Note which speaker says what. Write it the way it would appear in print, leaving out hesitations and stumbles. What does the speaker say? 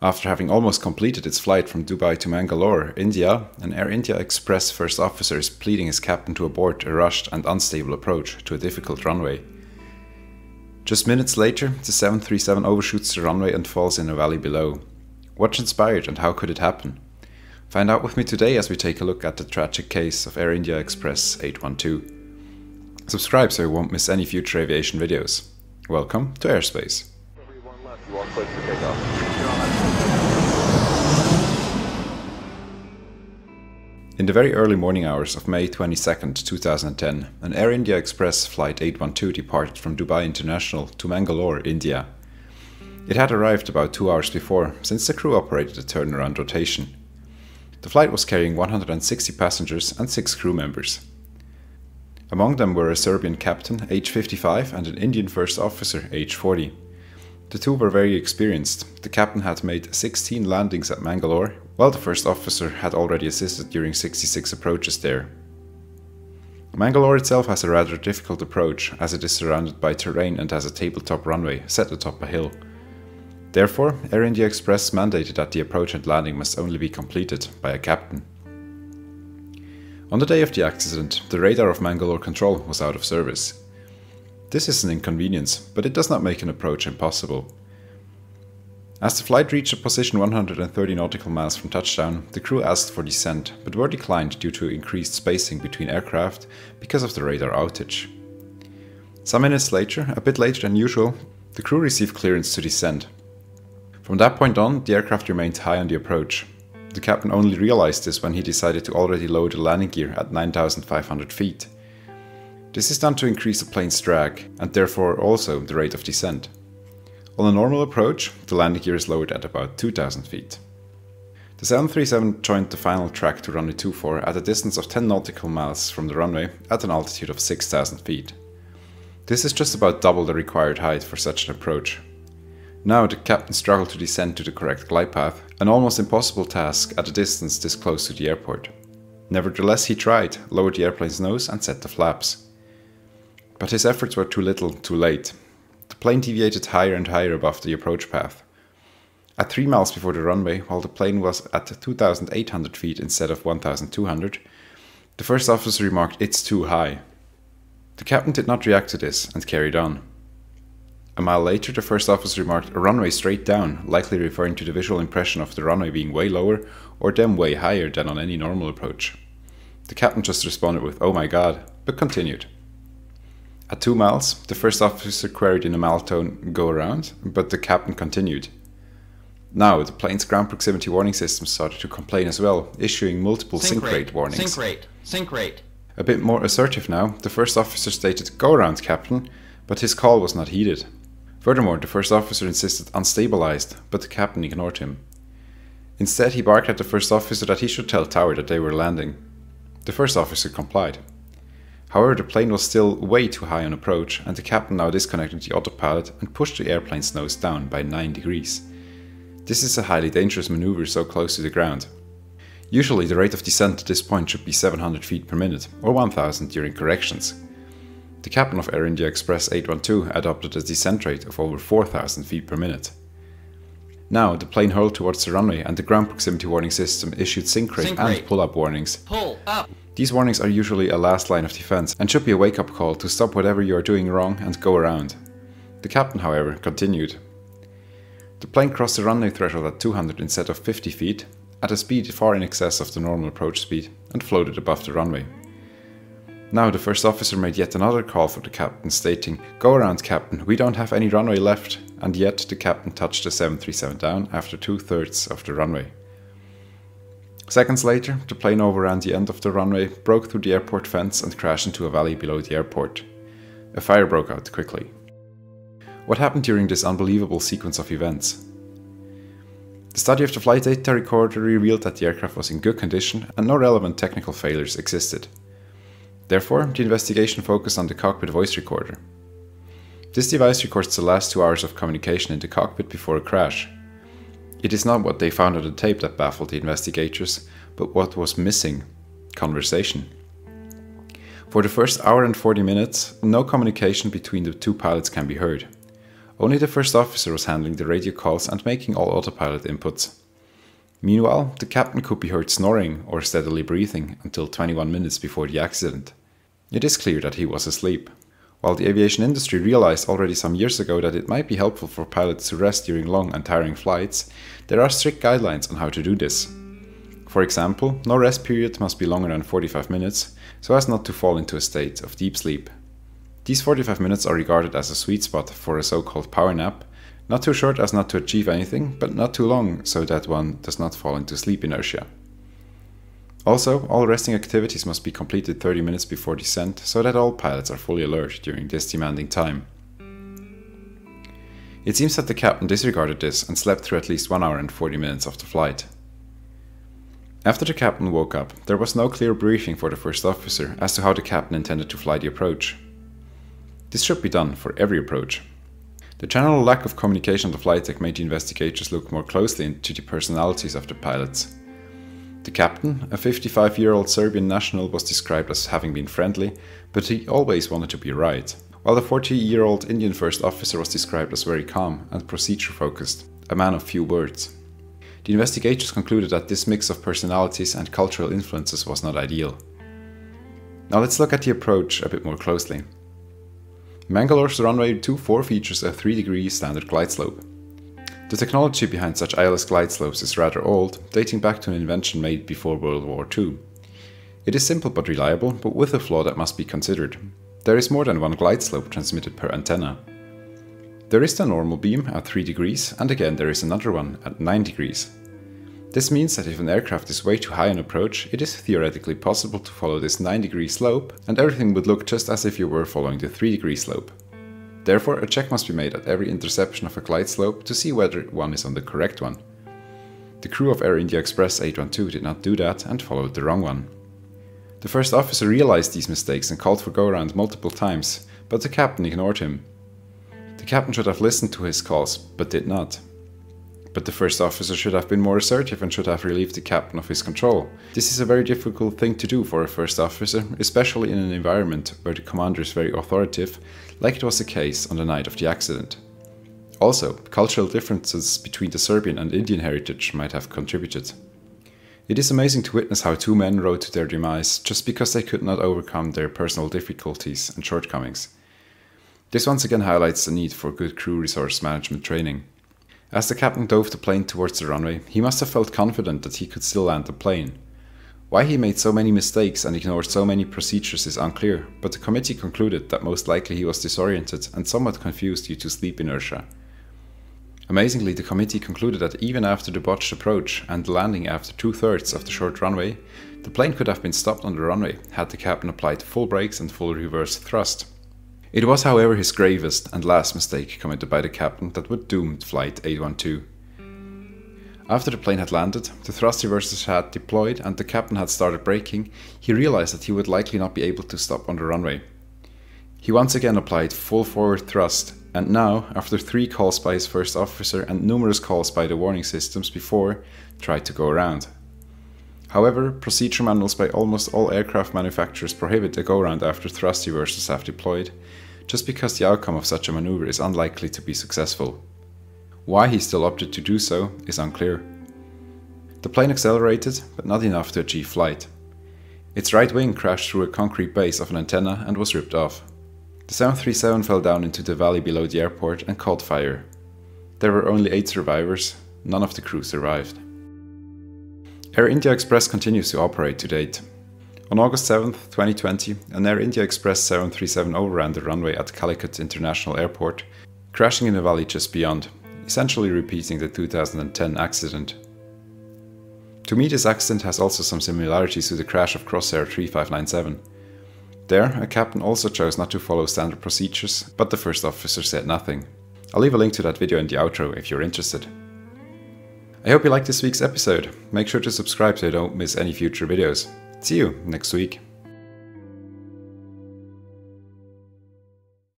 Speaker 1: After having almost completed its flight from Dubai to Mangalore, India, an Air India Express first officer is pleading his captain to abort a rushed and unstable approach to a difficult runway. Just minutes later, the 737 overshoots the runway and falls in a valley below. What transpired and how could it happen? Find out with me today as we take a look at the tragic case of Air India Express 812. Subscribe so you won't miss any future aviation videos. Welcome to Airspace. In the very early morning hours of May 22, 2010, an Air India Express Flight 812 departed from Dubai International to Mangalore, India. It had arrived about 2 hours before, since the crew operated a turnaround rotation. The flight was carrying 160 passengers and 6 crew members. Among them were a Serbian captain, age 55, and an Indian first officer, age 40. The two were very experienced. The captain had made 16 landings at Mangalore, while the first officer had already assisted during 66 approaches there. Mangalore itself has a rather difficult approach, as it is surrounded by terrain and has a tabletop runway set atop a hill. Therefore, Air India Express mandated that the approach and landing must only be completed by a captain. On the day of the accident, the radar of Mangalore Control was out of service. This is an inconvenience, but it does not make an approach impossible. As the flight reached a position 130 nautical miles from touchdown, the crew asked for descent, but were declined due to increased spacing between aircraft because of the radar outage. Some minutes later, a bit later than usual, the crew received clearance to descend. From that point on, the aircraft remained high on the approach. The captain only realized this when he decided to already lower the landing gear at 9,500 feet. This is done to increase the plane's drag, and therefore also the rate of descent. On a normal approach, the landing gear is lowered at about 2,000 feet. The 737 joined the final track to runway 24 at a distance of 10 nautical miles from the runway at an altitude of 6,000 feet. This is just about double the required height for such an approach. Now the captain struggled to descend to the correct glide path, an almost impossible task at a distance this close to the airport. Nevertheless, he tried, lowered the airplane's nose and set the flaps. But his efforts were too little, too late. The plane deviated higher and higher above the approach path. At 3 miles before the runway, while the plane was at 2,800 feet instead of 1,200, the first officer remarked, "It's too high." The captain did not react to this and carried on. A mile later, the first officer remarked, "A runway straight down," likely referring to the visual impression of the runway being way lower or them way higher than on any normal approach. The captain just responded with, "Oh my god," but continued. At 2 miles, the first officer queried in a mild tone, "Go around," but the captain continued. Now, the plane's ground proximity warning system started to complain as well, issuing multiple sink rate warnings.
Speaker 2: Sink rate.
Speaker 1: A bit more assertive now, the first officer stated, "Go around, captain," but his call was not heeded. Furthermore, the first officer insisted unstabilized, but the captain ignored him. Instead, he barked at the first officer that he should tell tower that they were landing. The first officer complied. However, the plane was still way too high on approach, and the captain now disconnected the autopilot and pushed the airplane's nose down by 9 degrees. This is a highly dangerous maneuver so close to the ground. Usually the rate of descent at this point should be 700 feet per minute, or 1,000 during corrections. The captain of Air India Express 812 adopted a descent rate of over 4,000 feet per minute. Now, the plane hurled towards the runway and the ground proximity warning system issued sink rate and pull-up warnings.
Speaker 2: Pull up!
Speaker 1: These warnings are usually a last line of defense and should be a wake-up call to stop whatever you are doing wrong and go around. The captain, however, continued. The plane crossed the runway threshold at 200 instead of 50 feet, at a speed far in excess of the normal approach speed, and floated above the runway. Now the first officer made yet another call for the captain, stating, "Go around, captain, we don't have any runway left," and yet the captain touched the 737 down after 2/3 of the runway. Seconds later, the plane overran the end of the runway, broke through the airport fence and crashed into a valley below the airport. A fire broke out quickly. What happened during this unbelievable sequence of events? The study of the flight data recorder revealed that the aircraft was in good condition and no relevant technical failures existed. Therefore, the investigation focused on the cockpit voice recorder. This device records the last 2 hours of communication in the cockpit before a crash. It is not what they found on the tape that baffled the investigators, but what was missing: conversation. For the first hour and 40 minutes, no communication between the two pilots can be heard. Only the first officer was handling the radio calls and making all autopilot inputs. Meanwhile, the captain could be heard snoring or steadily breathing until 21 minutes before the accident. It is clear that he was asleep. While the aviation industry realized already some years ago that it might be helpful for pilots to rest during long and tiring flights, there are strict guidelines on how to do this. For example, no rest period must be longer than 45 minutes, so as not to fall into a state of deep sleep. These 45 minutes are regarded as a sweet spot for a so-called power nap, not too short as not to achieve anything, but not too long so that one does not fall into sleep inertia. Also, all resting activities must be completed 30 minutes before descent so that all pilots are fully alert during this demanding time. It seems that the captain disregarded this and slept through at least 1 hour and 40 minutes of the flight. After the captain woke up, there was no clear briefing for the first officer as to how the captain intended to fly the approach. This should be done for every approach. The general lack of communication on the flight deck made the investigators look more closely into the personalities of the pilots. The captain, a 55-year-old Serbian national, was described as having been friendly, but he always wanted to be right, while the 40-year-old Indian first officer was described as very calm and procedure-focused, a man of few words. The investigators concluded that this mix of personalities and cultural influences was not ideal. Now let's look at the approach a bit more closely. Mangalore's runway 24 features a 3-degree standard glide slope. The technology behind such ILS glide slopes is rather old, dating back to an invention made before World War II. It is simple but reliable, but with a flaw that must be considered. There is more than one glide slope transmitted per antenna. There is the normal beam at 3 degrees, and again there is another one at 9 degrees. This means that if an aircraft is way too high on approach, it is theoretically possible to follow this 9-degree slope, and everything would look just as if you were following the 3-degree slope. Therefore, a check must be made at every interception of a glide slope to see whether one is on the correct one. The crew of Air India Express 812 did not do that and followed the wrong one. The first officer realized these mistakes and called for go-around multiple times, but the captain ignored him. The captain should have listened to his calls, but did not. But the first officer should have been more assertive and should have relieved the captain of his control. This is a very difficult thing to do for a first officer, especially in an environment where the commander is very authoritative, like it was the case on the night of the accident. Also, cultural differences between the Serbian and Indian heritage might have contributed. It is amazing to witness how two men rode to their demise just because they could not overcome their personal difficulties and shortcomings. This once again highlights the need for good crew resource management training. As the captain dove the plane towards the runway, he must have felt confident that he could still land the plane. Why he made so many mistakes and ignored so many procedures is unclear, but the committee concluded that most likely he was disoriented and somewhat confused due to sleep inertia. Amazingly, the committee concluded that even after the botched approach and the landing after 2/3 of the short runway, the plane could have been stopped on the runway had the captain applied full brakes and full reverse thrust. It was, however, his gravest and last mistake committed by the captain that would doom Flight 812. After the plane had landed, the thrust reversers had deployed and the captain had started braking, he realized that he would likely not be able to stop on the runway. He once again applied full forward thrust, and now, after 3 calls by his first officer and numerous calls by the warning systems before, tried to go around. However, procedure manuals by almost all aircraft manufacturers prohibit a go-around after thrust reversers have deployed, just because the outcome of such a maneuver is unlikely to be successful. Why he still opted to do so is unclear. The plane accelerated, but not enough to achieve flight. Its right wing crashed through a concrete base of an antenna and was ripped off. The 737 fell down into the valley below the airport and caught fire. There were only 8 survivors, none of the crew survived. Air India Express continues to operate to date. On August 7, 2020, an Air India Express 737 overran the runway at Calicut International Airport, crashing in a valley just beyond, essentially repeating the 2010 accident. To me, this accident has also some similarities to the crash of Crossair 3597. There, a captain also chose not to follow standard procedures, but the first officer said nothing. I'll leave a link to that video in the outro if you're interested. I hope you liked this week's episode. Make sure to subscribe so you don't miss any future videos. See you next week.